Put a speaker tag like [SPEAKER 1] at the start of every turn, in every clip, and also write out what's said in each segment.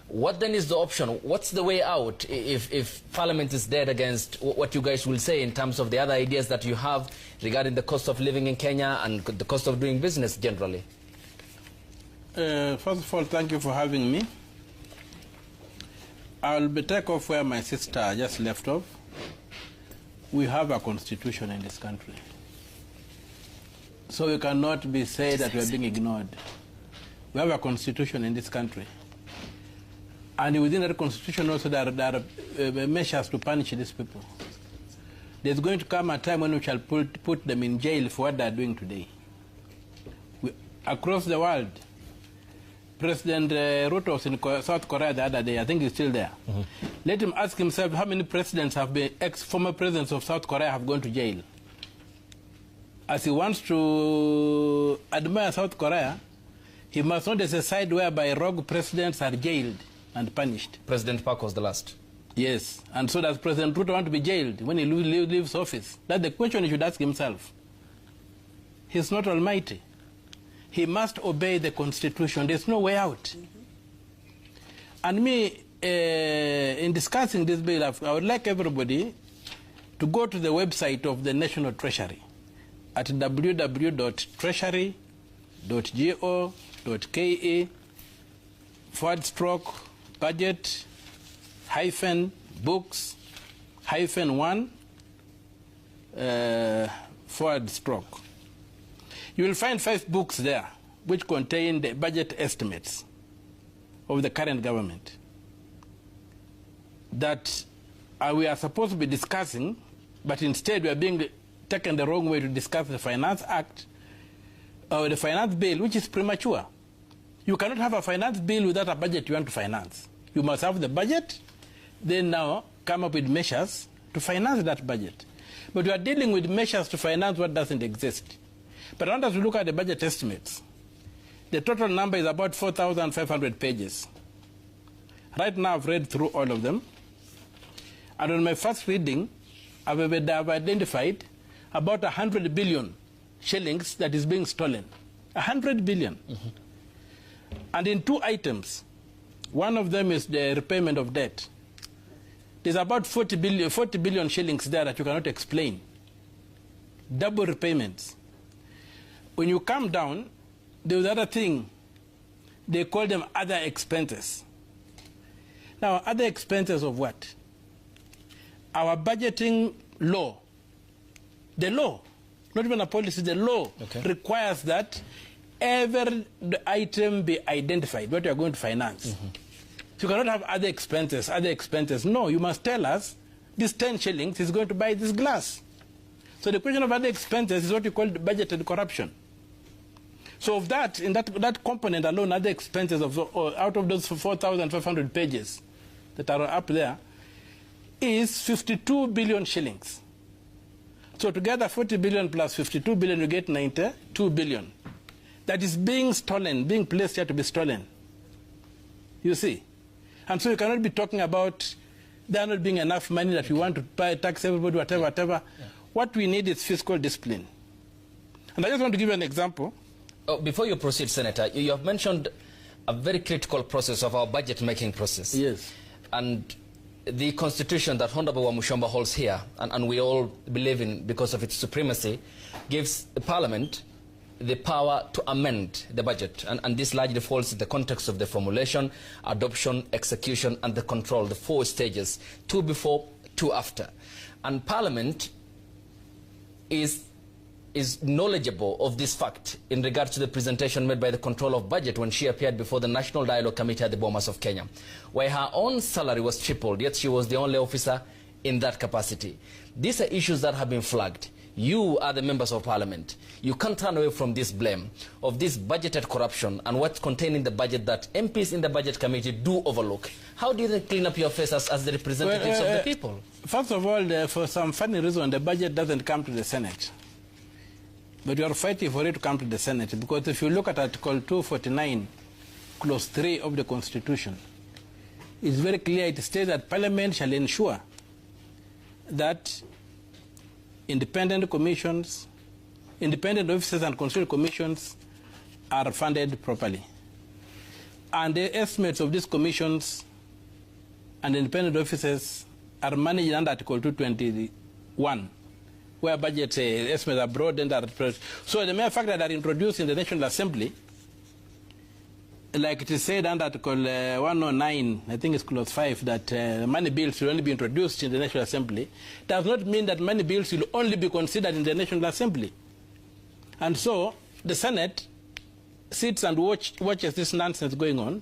[SPEAKER 1] What then is the option? What's the way out if Parliament is dead against what you guys will say in terms of the other ideas that you have regarding the cost of living in Kenya and the cost of doing business generally?
[SPEAKER 2] First of all, thank you for having me. I'll take off where my sister just left off. We have a constitution in this country. So we cannot be said that we are being ignored. We have a constitution in this country. And within that constitution also there are measures to punish these people. There's going to come a time when we shall put them in jail for what they're doing today. Across the world, President Ruto was in South Korea the other day. I think he's still there. Let him ask himself how many presidents have been, former presidents of South Korea have gone to jail. As he wants to admire South Korea, he must not as a side whereby rogue presidents are jailed and punished.
[SPEAKER 1] President Park was the last.
[SPEAKER 2] Yes, and so does President Ruto want to be jailed when he leaves office? That's the question he should ask himself. He's not almighty. He must obey the Constitution. There's no way out. And me, in discussing this bill, I would like everybody to go to the website of the National Treasury at www.treasury.go.ke/budget-1/. You will find 5 books there which contain the budget estimates of the current government that we are supposed to be discussing, but instead we are being taken the wrong way to discuss the Finance Act or the Finance Bill, which is premature. You cannot have a finance bill without a budget you want to finance. You must have the budget, then now come up with measures to finance that budget. But we are dealing with measures to finance what doesn't exist. But as we look at the budget estimates, the total number is about 4,500 pages. Right now I've read through all of them. And on my first reading, I've identified about 100 billion shillings that is being stolen. 100 billion. And in 2 items, one of them is the repayment of debt. There's about 40 billion shillings there that you cannot explain. Double repayments. When you come down, there's other thing. They call them other expenses. Now, other expenses of what? Our budgeting law, the law, not even a policy, the law requires that every item be identified, what you are going to finance. So you cannot have other expenses, other expenses. No, you must tell us this 10 shillings is going to buy this glass. So the question of other expenses is what you call budgeted corruption. So of that, in that component alone, other expenses of out of those 4,500 pages that are up there is 52 billion shillings. So together 40 billion plus 52 billion, you get 92 billion. That is being stolen, being placed here to be stolen. You see? And so you cannot be talking about there not being enough money that we want to buy, tax everybody, whatever, whatever. What we need is fiscal discipline. And I just want to give you an example.
[SPEAKER 1] Oh, before you proceed, Senator, you have mentioned a very critical process of our budget-making process.
[SPEAKER 2] Yes.
[SPEAKER 1] And the constitution that Honorable Wamushomba holds here, and we all believe in because of its supremacy, gives the Parliament the power to amend the budget. And this largely falls in the context of the formulation, adoption, execution, and the control, the 4 stages, 2 before, 2 after. And Parliament is knowledgeable of this fact in regards to the presentation made by the Control of Budget when she appeared before the National Dialogue Committee at the Bomas of Kenya, where her own salary was tripled, yet she was the only officer in that capacity. These are issues that have been flagged. You are the members of Parliament. You can't turn away from this blame of this budgeted corruption and what's contained in the budget that MPs in the Budget Committee do overlook. How do you then clean up your face as the representatives of the people?
[SPEAKER 2] First of all, for some funny reason, the budget doesn't come to the Senate. But you are fighting for it to come to the Senate, because if you look at Article 249, Clause 3 of the Constitution, it's very clear. It states that Parliament shall ensure that independent commissions, independent officers and constitutional commissions are funded properly. And the estimates of these commissions and independent officers are managed under Article 221, where budget estimates are broadened. So the mere fact that they are introduced in the National Assembly, like it is said under Article 109, I think it's clause 5, that money bills will only be introduced in the National Assembly, does not mean that money bills will only be considered in the National Assembly. And so the Senate sits and watches this nonsense going on.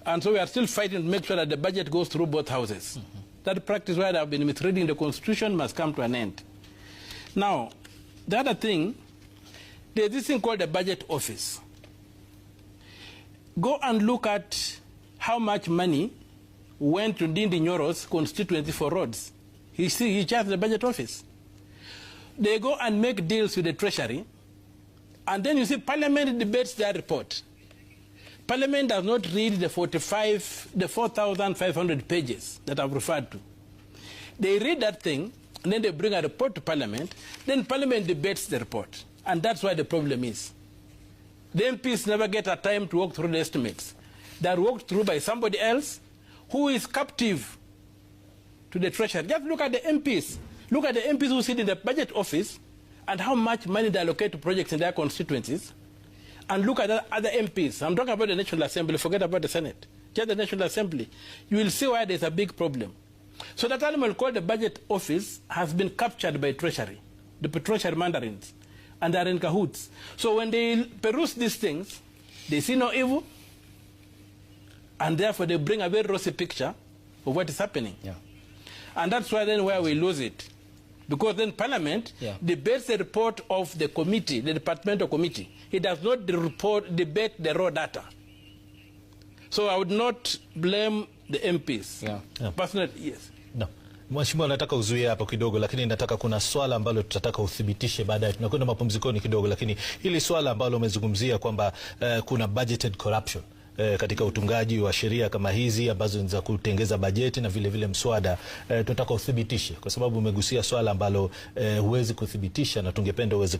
[SPEAKER 2] And so we are still fighting to make sure that the budget goes through both houses. Mm-hmm. That practice where they have been misreading the Constitution must come to an end. Now, the other thing, there's this thing called the Budget Office. Go and look at how much money went to Ndindi Nyoro's constituency for roads. He charged the Budget Office. They go and make deals with the Treasury, and then you see Parliament debates their report. Parliament does not read the 4,500 pages that I've referred to. They read that thing, and then they bring a report to Parliament, then Parliament debates the report. And that's why the problem is. The MPs never get a time to walk through the estimates. They are walked through by somebody else who is captive to the Treasury. Just look at the MPs. Look at the MPs who sit in the Budget Office and how much money they allocate to projects in their constituencies. And look at other MPs. I'm talking about the National Assembly. Forget about the Senate. Just the National Assembly. You will see why there's a big problem. So that animal called the Budget Office has been captured by Treasury, the Treasury mandarins, and they're in cahoots. So when they peruse these things, they see no evil, and therefore they bring a very rosy picture of what is happening. Yeah. And that's why then where we lose it. Because then Parliament debates the report of the committee, the departmental committee. It does not debate the raw data. So I would not blame the MPs. Yeah. Personally, yes.
[SPEAKER 3] No. Mheshimiwa, nataka uzuia hapo kidogo, lakini nataka kuna swala ambalo tutataka uthibitishe baadaye. Tunakwenda mapumzikoni kidogo, lakini hili swala ambalo umezungumzia kwamba kuna budgeted corruption katika utungaji wa sheria kama hizi ambazo ni za kutengeza bajeti na vile vile mswada, tunataka uthibitishe kwa sababu umegusia swala ambalo huwezi kuthibitisha na tungependa uweze